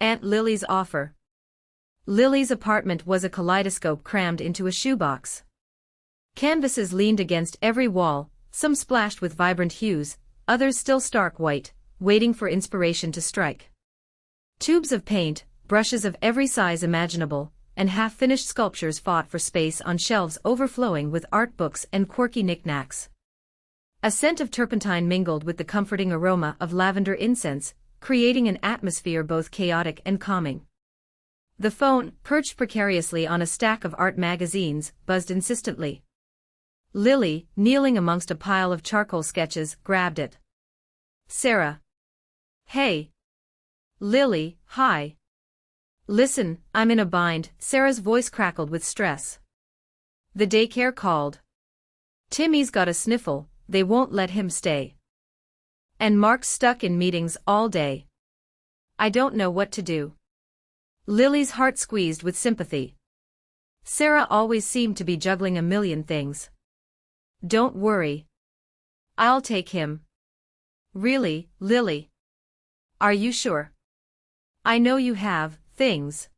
Aunt Lily's offer. Lily's apartment was a kaleidoscope crammed into a shoebox. Canvases leaned against every wall, some splashed with vibrant hues, others still stark white, waiting for inspiration to strike. Tubes of paint, brushes of every size imaginable, and half-finished sculptures fought for space on shelves overflowing with art books and quirky knickknacks. A scent of turpentine mingled with the comforting aroma of lavender incense, creating an atmosphere both chaotic and calming. The phone, perched precariously on a stack of art magazines, buzzed insistently. Lily, kneeling amongst a pile of charcoal sketches, grabbed it. Sarah. Hey. Lily, hi. Listen, I'm in a bind, Sarah's voice crackled with stress. The daycare called. Timmy's got a sniffle, they won't let him stay. And Mark's stuck in meetings all day. I don't know what to do. Lily's heart squeezed with sympathy. Sarah always seemed to be juggling a million things. Don't worry. I'll take him. Really, Lily? Are you sure? I know you have things.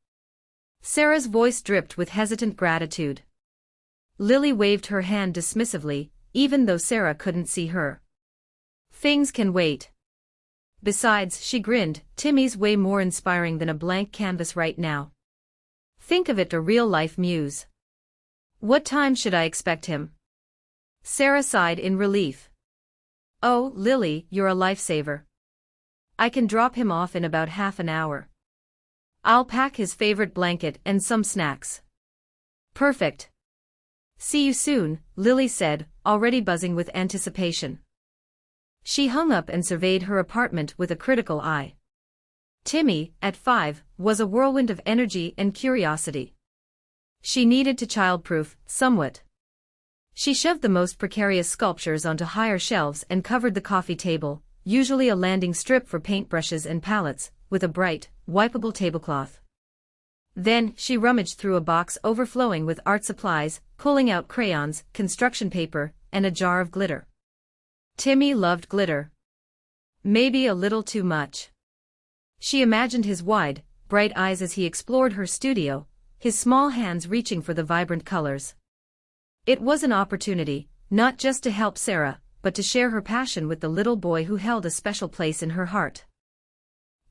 Sarah's voice dripped with hesitant gratitude. Lily waved her hand dismissively, even though Sarah couldn't see her. Things can wait. Besides, she grinned, Timmy's way more inspiring than a blank canvas right now. Think of it, a real-life muse. What time should I expect him? Sarah sighed in relief. Oh, Lily, you're a lifesaver. I can drop him off in about half an hour. I'll pack his favorite blanket and some snacks. Perfect. See you soon, Lily said, already buzzing with anticipation. She hung up and surveyed her apartment with a critical eye. Timmy, at 5, was a whirlwind of energy and curiosity. She needed to childproof, somewhat. She shoved the most precarious sculptures onto higher shelves and covered the coffee table, usually a landing strip for paintbrushes and palettes, with a bright, wipeable tablecloth. Then, she rummaged through a box overflowing with art supplies, pulling out crayons, construction paper, and a jar of glitter. Timmy loved glitter. Maybe a little too much. She imagined his wide, bright eyes as he explored her studio, his small hands reaching for the vibrant colors. It was an opportunity, not just to help Sarah, but to share her passion with the little boy who held a special place in her heart.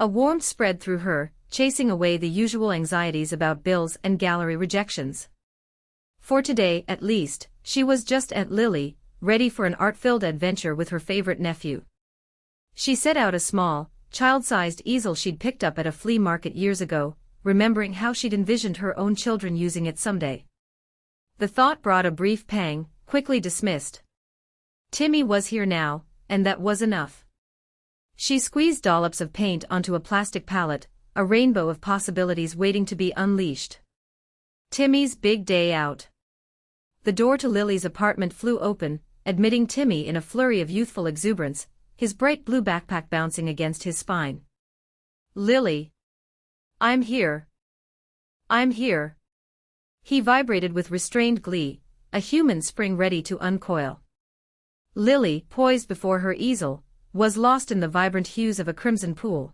A warmth spread through her, chasing away the usual anxieties about bills and gallery rejections. For today, at least, she was just Aunt Lily, ready for an art-filled adventure with her favorite nephew. She set out a small, child-sized easel she'd picked up at a flea market years ago, remembering how she'd envisioned her own children using it someday. The thought brought a brief pang, quickly dismissed. Timmy was here now, and that was enough. She squeezed dollops of paint onto a plastic palette, a rainbow of possibilities waiting to be unleashed. Timmy's big day out. The door to Lily's apartment flew open, admitting Timmy in a flurry of youthful exuberance, his bright blue backpack bouncing against his spine. Lily. I'm here. I'm here. He vibrated with restrained glee, a human spring ready to uncoil. Lily, poised before her easel, was lost in the vibrant hues of a crimson pool.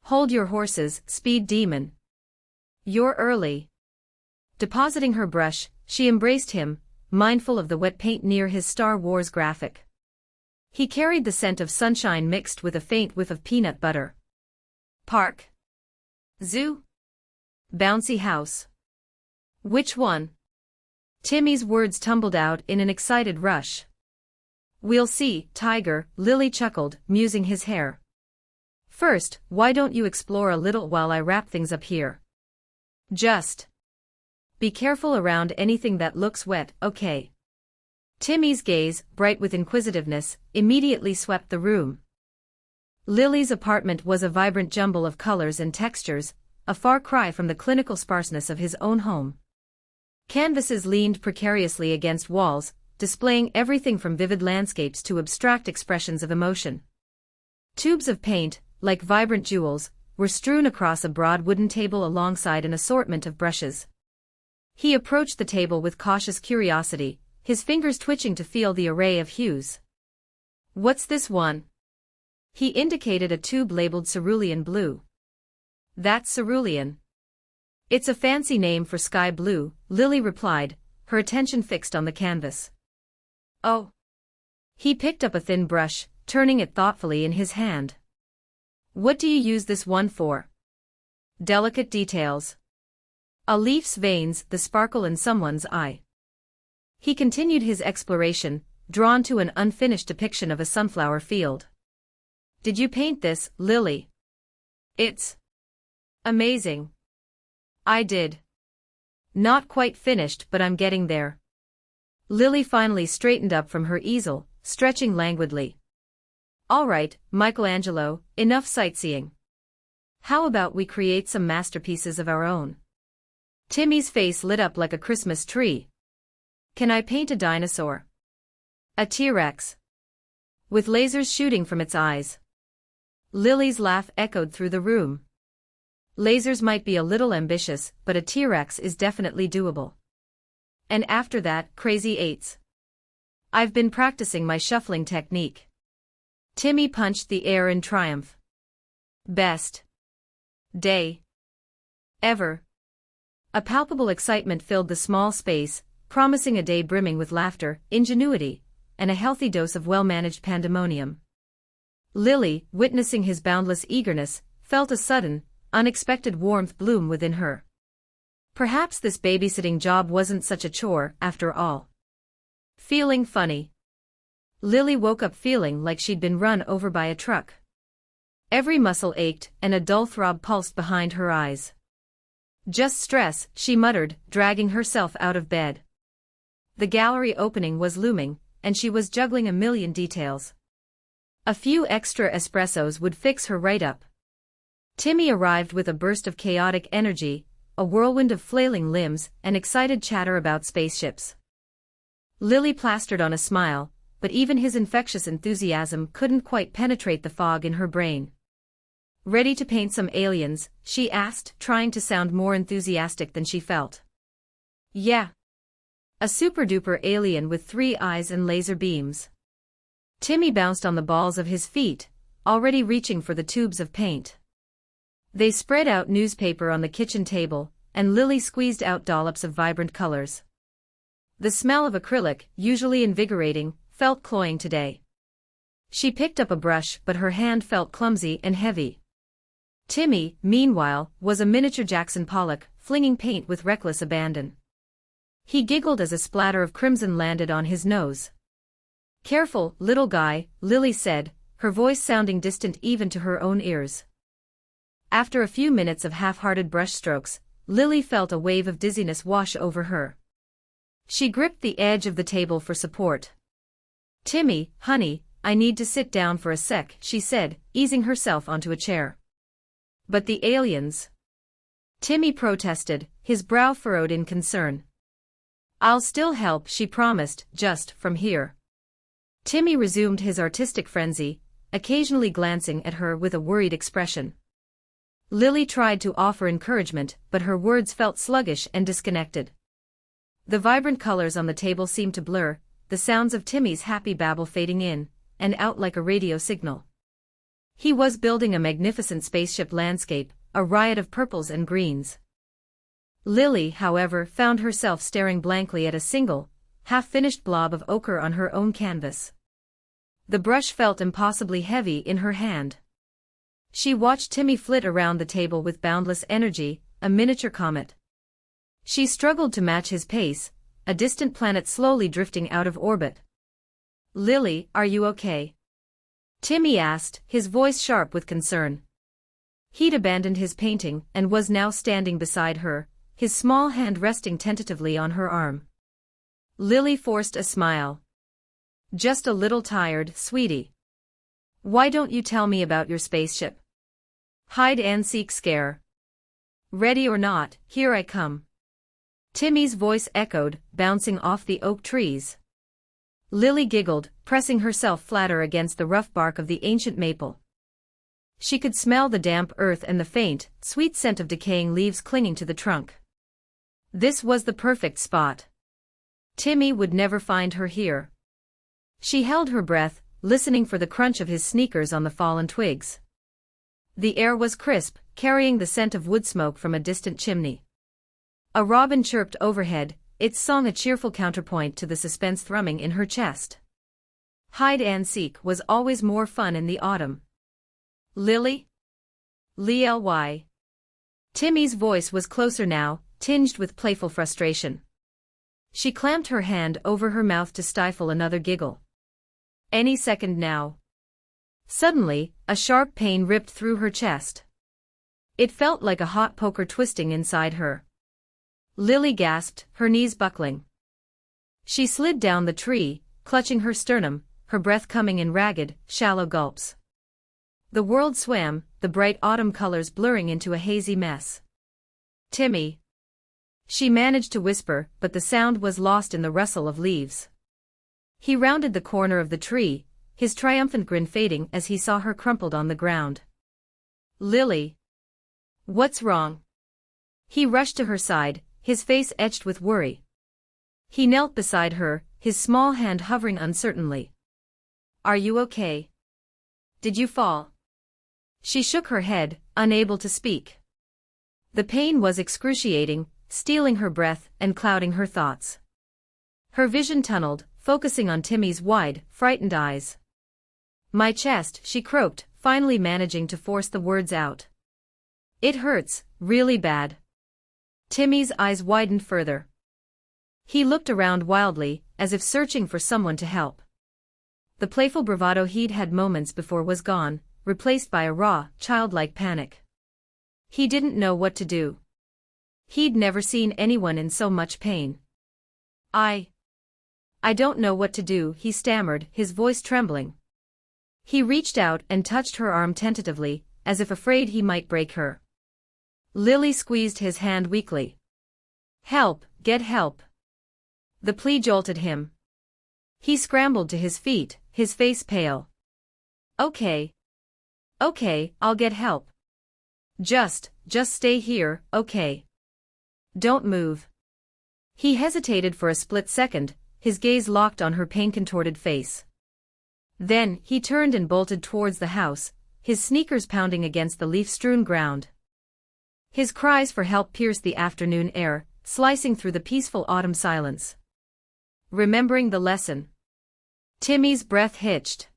Hold your horses, speed demon. You're early. Depositing her brush, she embraced him, mindful of the wet paint near his Star Wars graphic. He carried the scent of sunshine mixed with a faint whiff of peanut butter. Park. Zoo. Bouncy house. Which one? Timmy's words tumbled out in an excited rush. We'll see, Tiger, Lily chuckled, musing his hair. First, why don't you explore a little while I wrap things up here? Just. Be careful around anything that looks wet, okay? Timmy's gaze, bright with inquisitiveness, immediately swept the room. Lily's apartment was a vibrant jumble of colors and textures, a far cry from the clinical sparseness of his own home. Canvases leaned precariously against walls, displaying everything from vivid landscapes to abstract expressions of emotion. Tubes of paint, like vibrant jewels, were strewn across a broad wooden table alongside an assortment of brushes. He approached the table with cautious curiosity, his fingers twitching to feel the array of hues. What's this one? He indicated a tube labeled cerulean blue. That's cerulean. It's a fancy name for sky blue, Lily replied, her attention fixed on the canvas. Oh. He picked up a thin brush, turning it thoughtfully in his hand. What do you use this one for? Delicate details. A leaf's veins, the sparkle in someone's eye. He continued his exploration, drawn to an unfinished depiction of a sunflower field. Did you paint this, Lily? It's amazing. I did. Not quite finished, but I'm getting there. Lily finally straightened up from her easel, stretching languidly. All right, Michelangelo, enough sightseeing. How about we create some masterpieces of our own? Timmy's face lit up like a Christmas tree. Can I paint a dinosaur? A T-Rex? With lasers shooting from its eyes. Lily's laugh echoed through the room. Lasers might be a little ambitious, but a T-Rex is definitely doable. And after that, crazy eights. I've been practicing my shuffling technique. Timmy punched the air in triumph. Best day ever. A palpable excitement filled the small space, promising a day brimming with laughter, ingenuity, and a healthy dose of well-managed pandemonium. Lily, witnessing his boundless eagerness, felt a sudden, unexpected warmth bloom within her. Perhaps this babysitting job wasn't such a chore, after all. Feeling funny. Lily woke up feeling like she'd been run over by a truck. Every muscle ached, and a dull throb pulsed behind her eyes. Just stress, she muttered, dragging herself out of bed. The gallery opening was looming, and she was juggling a million details. A few extra espressos would fix her right up. Timmy arrived with a burst of chaotic energy, a whirlwind of flailing limbs, and excited chatter about spaceships. Lily plastered on a smile, but even his infectious enthusiasm couldn't quite penetrate the fog in her brain. Ready to paint some aliens? She asked, trying to sound more enthusiastic than she felt. Yeah. A super-duper alien with 3 eyes and laser beams. Timmy bounced on the balls of his feet, already reaching for the tubes of paint. They spread out newspaper on the kitchen table, and Lily squeezed out dollops of vibrant colors. The smell of acrylic, usually invigorating, felt cloying today. She picked up a brush, but her hand felt clumsy and heavy. Timmy, meanwhile, was a miniature Jackson Pollock, flinging paint with reckless abandon. He giggled as a splatter of crimson landed on his nose. Careful, little guy, Lily said, her voice sounding distant even to her own ears. After a few minutes of half-hearted brushstrokes, Lily felt a wave of dizziness wash over her. She gripped the edge of the table for support. Timmy, honey, I need to sit down for a sec, she said, easing herself onto a chair. But the aliens? Timmy protested, his brow furrowed in concern. I'll still help, she promised, just from here. Timmy resumed his artistic frenzy, occasionally glancing at her with a worried expression. Lily tried to offer encouragement, but her words felt sluggish and disconnected. The vibrant colors on the table seemed to blur, the sounds of Timmy's happy babble fading in and out like a radio signal. He was building a magnificent spaceship landscape, a riot of purples and greens. Lily, however, found herself staring blankly at a single, half-finished blob of ochre on her own canvas. The brush felt impossibly heavy in her hand. She watched Timmy flit around the table with boundless energy, a miniature comet. She struggled to match his pace, a distant planet slowly drifting out of orbit. Lily, are you okay? Timmy asked, his voice sharp with concern. He'd abandoned his painting and was now standing beside her, his small hand resting tentatively on her arm. Lily forced a smile. Just a little tired, sweetie. Why don't you tell me about your spaceship? Hide-and-seek scare. Ready or not, here I come. Timmy's voice echoed, bouncing off the oak trees. Lily giggled, pressing herself flatter against the rough bark of the ancient maple. She could smell the damp earth and the faint, sweet scent of decaying leaves clinging to the trunk. This was the perfect spot. Timmy would never find her here. She held her breath, listening for the crunch of his sneakers on the fallen twigs. The air was crisp, carrying the scent of wood smoke from a distant chimney. A robin chirped overhead, its song a cheerful counterpoint to the suspense thrumming in her chest. Hide and seek was always more fun in the autumn. Lily? Ly. Timmy's voice was closer now, tinged with playful frustration. She clamped her hand over her mouth to stifle another giggle. Any second now. Suddenly, a sharp pain ripped through her chest. It felt like a hot poker twisting inside her. Lily gasped, her knees buckling. She slid down the tree, clutching her sternum, her breath coming in ragged, shallow gulps. The world swam, the bright autumn colors blurring into a hazy mess. Timmy. She managed to whisper, but the sound was lost in the rustle of leaves. He rounded the corner of the tree, his triumphant grin fading as he saw her crumpled on the ground. Lily. What's wrong? He rushed to her side, his face etched with worry. He knelt beside her, his small hand hovering uncertainly. Are you okay? Did you fall? She shook her head, unable to speak. The pain was excruciating, stealing her breath and clouding her thoughts. Her vision tunneled, focusing on Timmy's wide, frightened eyes. My chest, she croaked, finally managing to force the words out. It hurts, really bad. Timmy's eyes widened further. He looked around wildly, as if searching for someone to help. The playful bravado he'd had moments before was gone, replaced by a raw, childlike panic. He didn't know what to do. He'd never seen anyone in so much pain. I don't know what to do, he stammered, his voice trembling. He reached out and touched her arm tentatively, as if afraid he might break her. Lily squeezed his hand weakly. Help, get help. The plea jolted him. He scrambled to his feet, his face pale. Okay, I'll get help. Just stay here, okay? Don't move. He hesitated for a split second, his gaze locked on her pain-contorted face. Then, he turned and bolted towards the house, his sneakers pounding against the leaf-strewn ground. His cries for help pierced the afternoon air, slicing through the peaceful autumn silence. Remembering the lesson. Timmy's breath hitched.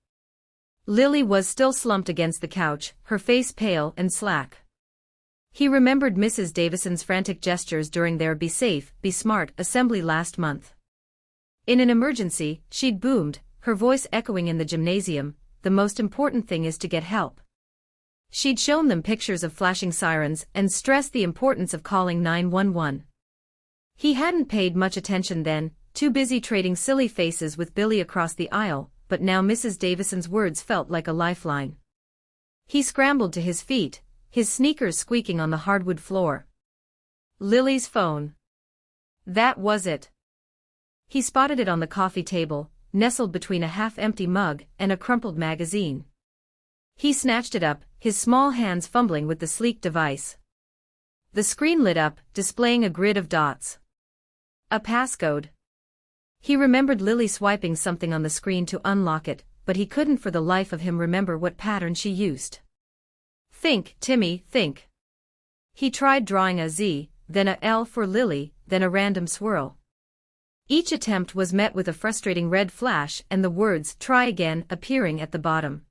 Lily was still slumped against the couch, her face pale and slack. He remembered Mrs. Davison's frantic gestures during their "Be Safe, Be Smart" assembly last month. In an emergency, she'd boomed, her voice echoing in the gymnasium, the most important thing is to get help. She'd shown them pictures of flashing sirens and stressed the importance of calling 911. He hadn't paid much attention then, too busy trading silly faces with Billy across the aisle, but now Mrs. Davison's words felt like a lifeline. He scrambled to his feet, his sneakers squeaking on the hardwood floor. Lily's phone. That was it. He spotted it on the coffee table, nestled between a half-empty mug and a crumpled magazine. He snatched it up, his small hands fumbling with the sleek device. The screen lit up, displaying a grid of dots. A passcode. He remembered Lily swiping something on the screen to unlock it, but he couldn't for the life of him remember what pattern she used. Think, Timmy, think. He tried drawing a Z, then a L for Lily, then a random swirl. Each attempt was met with a frustrating red flash and the words "try again" appearing at the bottom.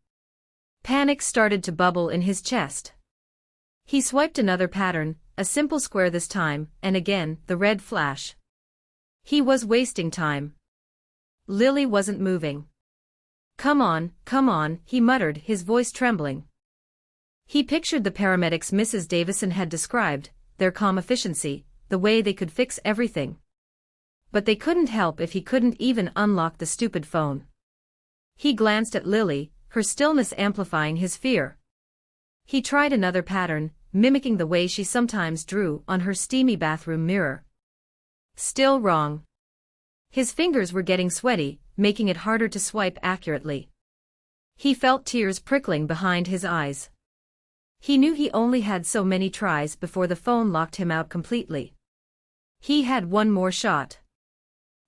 Panic started to bubble in his chest. He swiped another pattern, a simple square this time, and again, the red flash. He was wasting time. Lily wasn't moving. Come on, he muttered, his voice trembling. He pictured the paramedics Mrs. Davison had described, their calm efficiency, the way they could fix everything. But they couldn't help if he couldn't even unlock the stupid phone. He glanced at Lily, her stillness amplifying his fear. He tried another pattern, mimicking the way she sometimes drew on her steamy bathroom mirror. Still wrong. His fingers were getting sweaty, making it harder to swipe accurately. He felt tears prickling behind his eyes. He knew he only had so many tries before the phone locked him out completely. He had one more shot.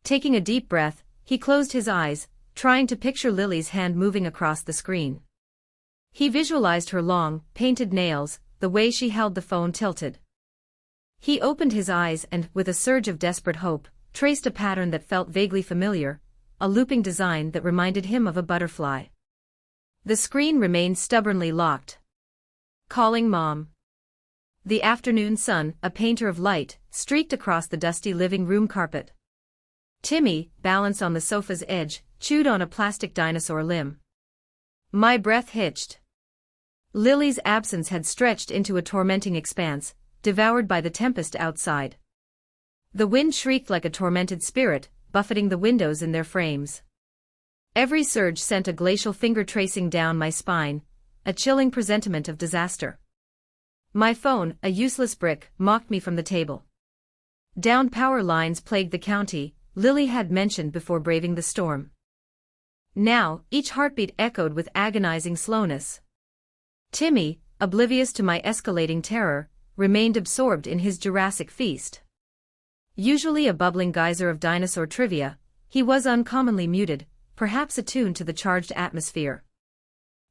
Taking a deep breath, he closed his eyes, trying to picture Lily's hand moving across the screen. He visualized her long, painted nails, the way she held the phone tilted. He opened his eyes and, with a surge of desperate hope, traced a pattern that felt vaguely familiar, a looping design that reminded him of a butterfly. The screen remained stubbornly locked. Calling Mom. The afternoon sun, a painter of light, streaked across the dusty living room carpet. Timmy, balanced on the sofa's edge, chewed on a plastic dinosaur limb. My breath hitched. Lily's absence had stretched into a tormenting expanse, devoured by the tempest outside. The wind shrieked like a tormented spirit, buffeting the windows in their frames. Every surge sent a glacial finger tracing down my spine, a chilling presentiment of disaster. My phone, a useless brick, mocked me from the table. Downed power lines plagued the county, Lily had mentioned before braving the storm. Now, each heartbeat echoed with agonizing slowness. Timmy, oblivious to my escalating terror, remained absorbed in his Jurassic feast. Usually a bubbling geyser of dinosaur trivia, he was uncommonly muted, perhaps attuned to the charged atmosphere.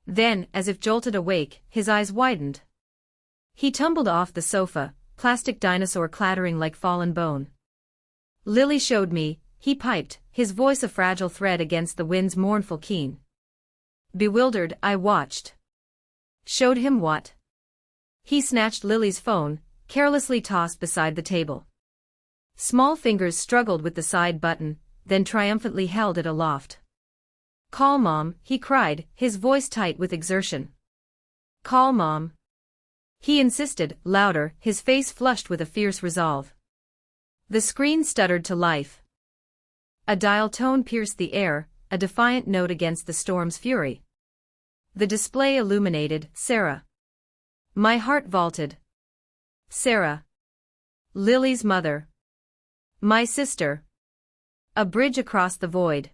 Then, as if jolted awake, his eyes widened. He tumbled off the sofa, plastic dinosaur clattering like fallen bone. Lily showed me, he piped, his voice a fragile thread against the wind's mournful keen. Bewildered, I watched. Showed him what? He snatched Lily's phone, carelessly tossed beside the table. Small fingers struggled with the side button, then triumphantly held it aloft. Call Mom, he cried, his voice tight with exertion. Call Mom. He insisted, louder, his face flushed with a fierce resolve. The screen stuttered to life. A dial tone pierced the air, a defiant note against the storm's fury. The display illuminated, Sarah. My heart vaulted. Sarah. Lily's mother. My sister. A bridge across the void.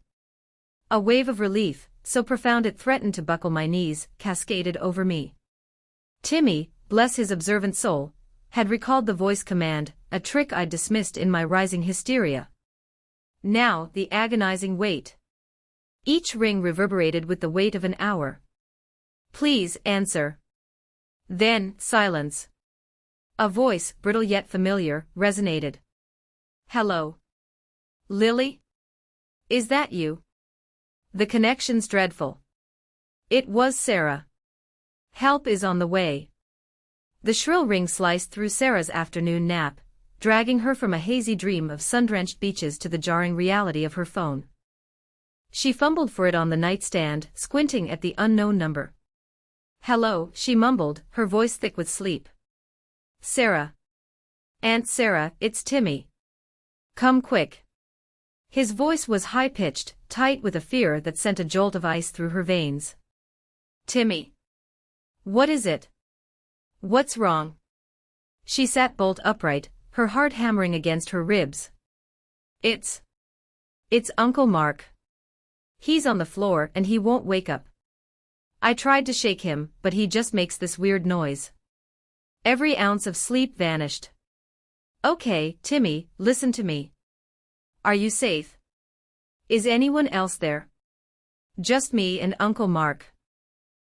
A wave of relief, so profound it threatened to buckle my knees, cascaded over me. Timmy, bless his observant soul, had recalled the voice command, a trick I'd dismissed in my rising hysteria. Now, the agonizing wait. Each ring reverberated with the weight of an hour. Please, answer. Then, silence. A voice, brittle yet familiar, resonated. Hello. Lily? Is that you? The connection's dreadful. It was Sarah. Help is on the way. The shrill ring sliced through Sarah's afternoon nap, dragging her from a hazy dream of sun-drenched beaches to the jarring reality of her phone. She fumbled for it on the nightstand, squinting at the unknown number. Hello, she mumbled, her voice thick with sleep. Sarah. Aunt Sarah, it's Timmy. Come quick. His voice was high-pitched, tight with a fear that sent a jolt of ice through her veins. Timmy. What is it? What's wrong? She sat bolt upright, her heart hammering against her ribs. It's Uncle Mark. He's on the floor and he won't wake up. I tried to shake him, but he just makes this weird noise. Every ounce of sleep vanished. Okay, Timmy, listen to me. Are you safe? Is anyone else there? Just me and Uncle Mark.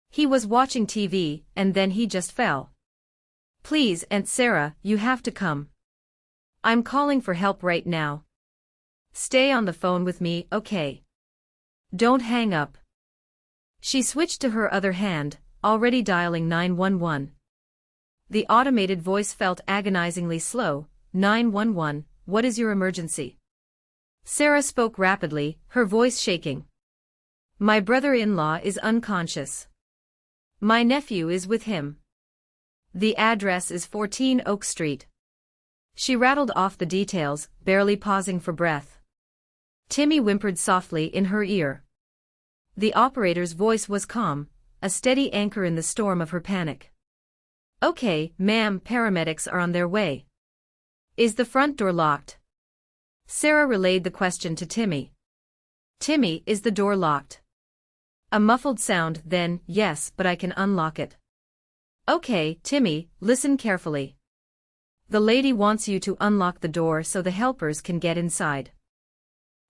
He was watching TV, and then he just fell. Please, Aunt Sarah, you have to come. I'm calling for help right now. Stay on the phone with me, okay? Don't hang up. She switched to her other hand, already dialing 911. The automated voice felt agonizingly slow. 911, what is your emergency? Sarah spoke rapidly, her voice shaking. My brother-in-law is unconscious. My nephew is with him. The address is 14 Oak Street. She rattled off the details, barely pausing for breath. Timmy whimpered softly in her ear. The operator's voice was calm, a steady anchor in the storm of her panic. Okay, ma'am, paramedics are on their way. Is the front door locked? Sarah relayed the question to Timmy. Timmy, is the door locked? A muffled sound, then, yes, but I can unlock it. Okay, Timmy, listen carefully. The lady wants you to unlock the door so the helpers can get inside.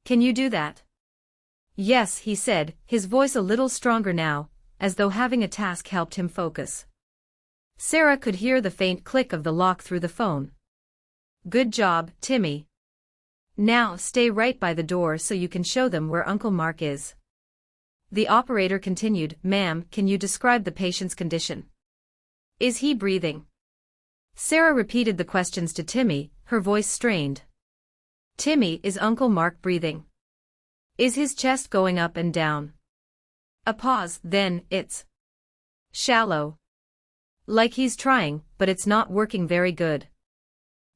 Can you do that? Yes, he said, his voice a little stronger now, as though having a task helped him focus. Sarah could hear the faint click of the lock through the phone. "Good job, Timmy. Now stay right by the door so you can show them where Uncle Mark is." The operator continued, "Ma'am, can you describe the patient's condition? Is he breathing?" Sarah repeated the questions to Timmy, her voice strained. "Timmy, is Uncle Mark breathing? Is his chest going up and down?" A pause, then, "It's shallow. Like he's trying, but it's not working very good."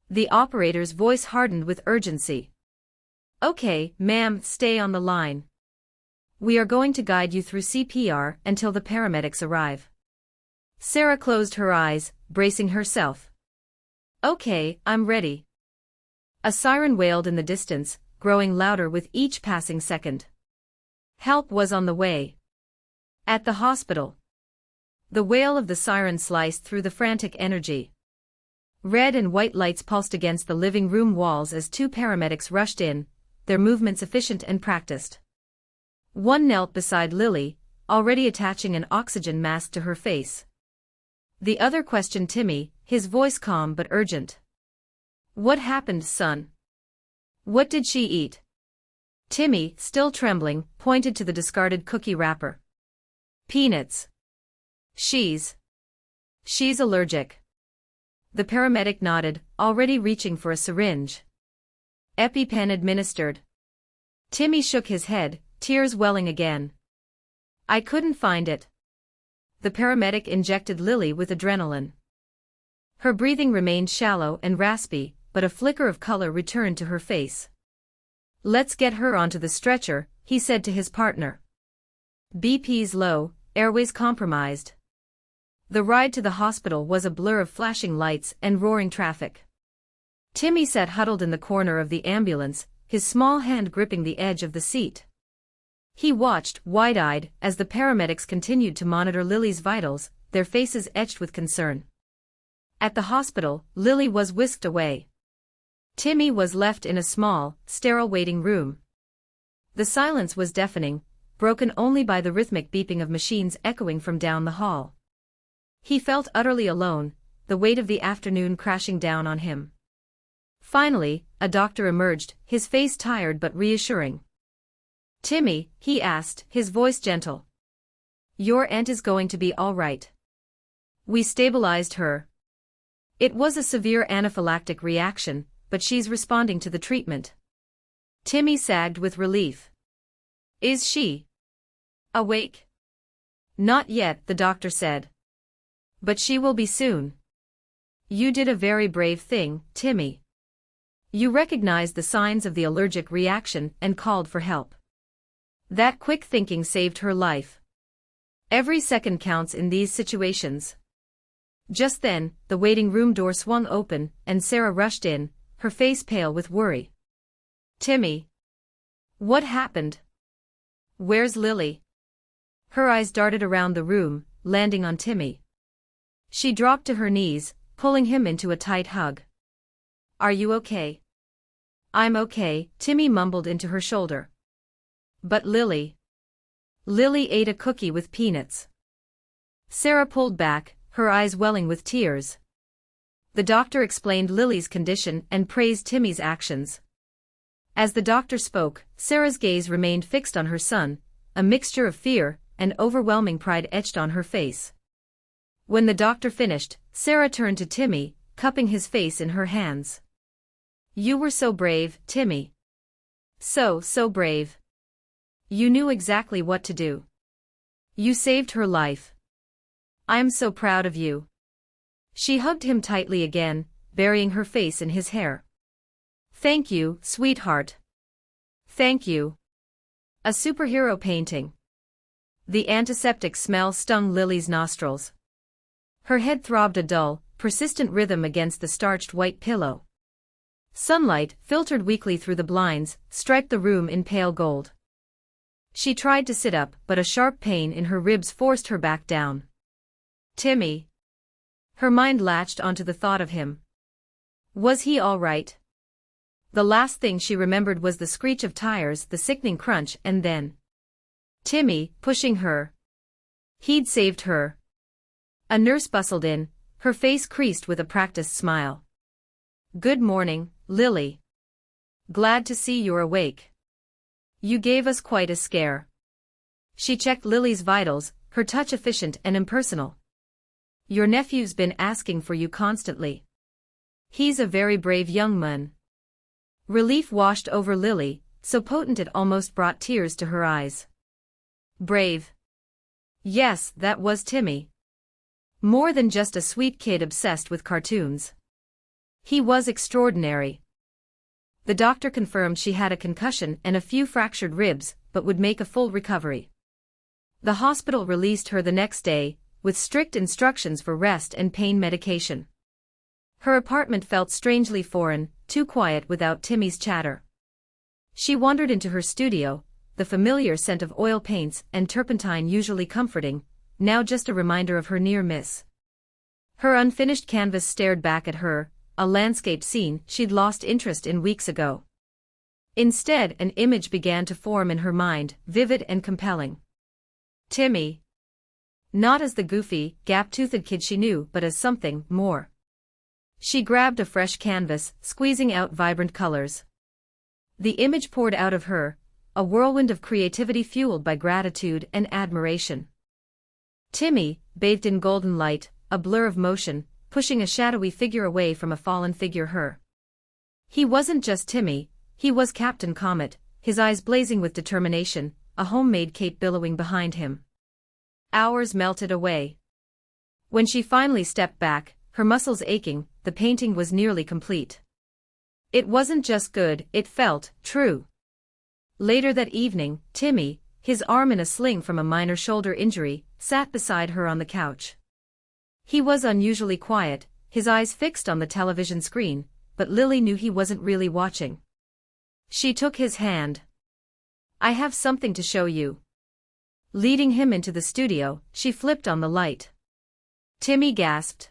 The operator's voice hardened with urgency. "Okay, ma'am, stay on the line. We are going to guide you through CPR until the paramedics arrive." Sarah closed her eyes, bracing herself. "Okay, I'm ready." A siren wailed in the distance, growing louder with each passing second. Help was on the way. At the hospital. The wail of the siren sliced through the frantic energy. Red and white lights pulsed against the living room walls as two paramedics rushed in, their movements efficient and practiced. One knelt beside Lily, already attaching an oxygen mask to her face. The other questioned Timmy, his voice calm but urgent. "What happened, son? What did she eat?" Timmy, still trembling, pointed to the discarded cookie wrapper. "Peanuts. She's allergic." The paramedic nodded, already reaching for a syringe. EpiPen administered. Timmy shook his head, tears welling again. "I couldn't find it." The paramedic injected Lily with adrenaline. Her breathing remained shallow and raspy, but a flicker of color returned to her face. "Let's get her onto the stretcher," he said to his partner. "BP's low, airways compromised." The ride to the hospital was a blur of flashing lights and roaring traffic. Timmy sat huddled in the corner of the ambulance, his small hand gripping the edge of the seat. He watched, wide-eyed, as the paramedics continued to monitor Lily's vitals, their faces etched with concern. At the hospital, Lily was whisked away. Timmy was left in a small, sterile waiting room. The silence was deafening, broken only by the rhythmic beeping of machines echoing from down the hall. He felt utterly alone, the weight of the afternoon crashing down on him. Finally, a doctor emerged, his face tired but reassuring. "Timmy," he asked, his voice gentle. "Your aunt is going to be all right. We stabilized her. It was a severe anaphylactic reaction, but she's responding to the treatment." Timmy sagged with relief. "Is she awake?" "Not yet," the doctor said. "But she will be soon." "You did a very brave thing, Timmy. You recognized the signs of the allergic reaction and called for help. That quick thinking saved her life. Every second counts in these situations." Just then, the waiting room door swung open, and Sarah rushed in, her face pale with worry. "Timmy. What happened? Where's Lily?" Her eyes darted around the room, landing on Timmy. She dropped to her knees, pulling him into a tight hug. "Are you okay?" "I'm okay," Timmy mumbled into her shoulder. "But Lily." "Lily ate a cookie with peanuts." Sarah pulled back, her eyes welling with tears. The doctor explained Lily's condition and praised Timmy's actions. As the doctor spoke, Sarah's gaze remained fixed on her son, a mixture of fear and overwhelming pride etched on her face. When the doctor finished, Sarah turned to Timmy, cupping his face in her hands. "You were so brave, Timmy. So brave. You knew exactly what to do. You saved her life. I'm so proud of you." She hugged him tightly again, burying her face in his hair. "Thank you, sweetheart. Thank you." A superhero painting. The antiseptic smell stung Lily's nostrils. Her head throbbed a dull, persistent rhythm against the starched white pillow. Sunlight, filtered weakly through the blinds, striped the room in pale gold. She tried to sit up, but a sharp pain in her ribs forced her back down. Timmy. Her mind latched onto the thought of him. Was he all right? The last thing she remembered was the screech of tires, the sickening crunch, and then Timmy, pushing her. He'd saved her. A nurse bustled in, her face creased with a practiced smile. "Good morning, Lily. Glad to see you're awake. You gave us quite a scare." She checked Lily's vitals, her touch efficient and impersonal. "Your nephew's been asking for you constantly. He's a very brave young man." Relief washed over Lily, so potent it almost brought tears to her eyes. Brave. Yes, that was Timmy. More than just a sweet kid obsessed with cartoons. He was extraordinary. The doctor confirmed she had a concussion and a few fractured ribs, but would make a full recovery. The hospital released her the next day, with strict instructions for rest and pain medication. Her apartment felt strangely foreign, too quiet without Timmy's chatter. She wandered into her studio, the familiar scent of oil paints and turpentine usually comforting, now just a reminder of her near miss. Her unfinished canvas stared back at her, a landscape scene she'd lost interest in weeks ago. Instead, an image began to form in her mind, vivid and compelling. Timmy. Not as the goofy, gap-toothed kid she knew, but as something more. She grabbed a fresh canvas, squeezing out vibrant colors. The image poured out of her, a whirlwind of creativity fueled by gratitude and admiration. Timmy, bathed in golden light, a blur of motion, pushing a shadowy figure away from a fallen figure her. He wasn't just Timmy, he was Captain Comet, his eyes blazing with determination, a homemade cape billowing behind him. Hours melted away. When she finally stepped back, her muscles aching, the painting was nearly complete. It wasn't just good, it felt true. Later that evening, Timmy, his arm in a sling from a minor shoulder injury, sat beside her on the couch. He was unusually quiet, his eyes fixed on the television screen, but Lily knew he wasn't really watching. She took his hand. "I have something to show you." Leading him into the studio, she flipped on the light. Timmy gasped.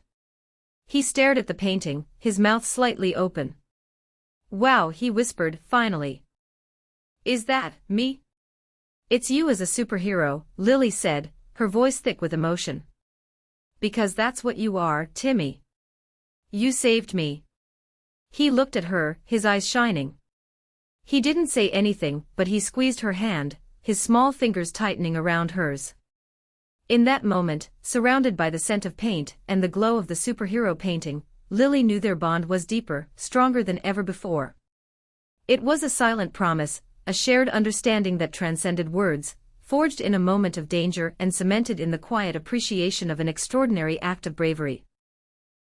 He stared at the painting, his mouth slightly open. "Wow," he whispered, finally. "Is that me?" "It's you as a superhero," Lily said, her voice thick with emotion. "Because that's what you are, Timmy. You saved me." He looked at her, his eyes shining. He didn't say anything, but he squeezed her hand, his small fingers tightening around hers. In that moment, surrounded by the scent of paint and the glow of the superhero painting, Lily knew their bond was deeper, stronger than ever before. It was a silent promise, a shared understanding that transcended words, forged in a moment of danger and cemented in the quiet appreciation of an extraordinary act of bravery.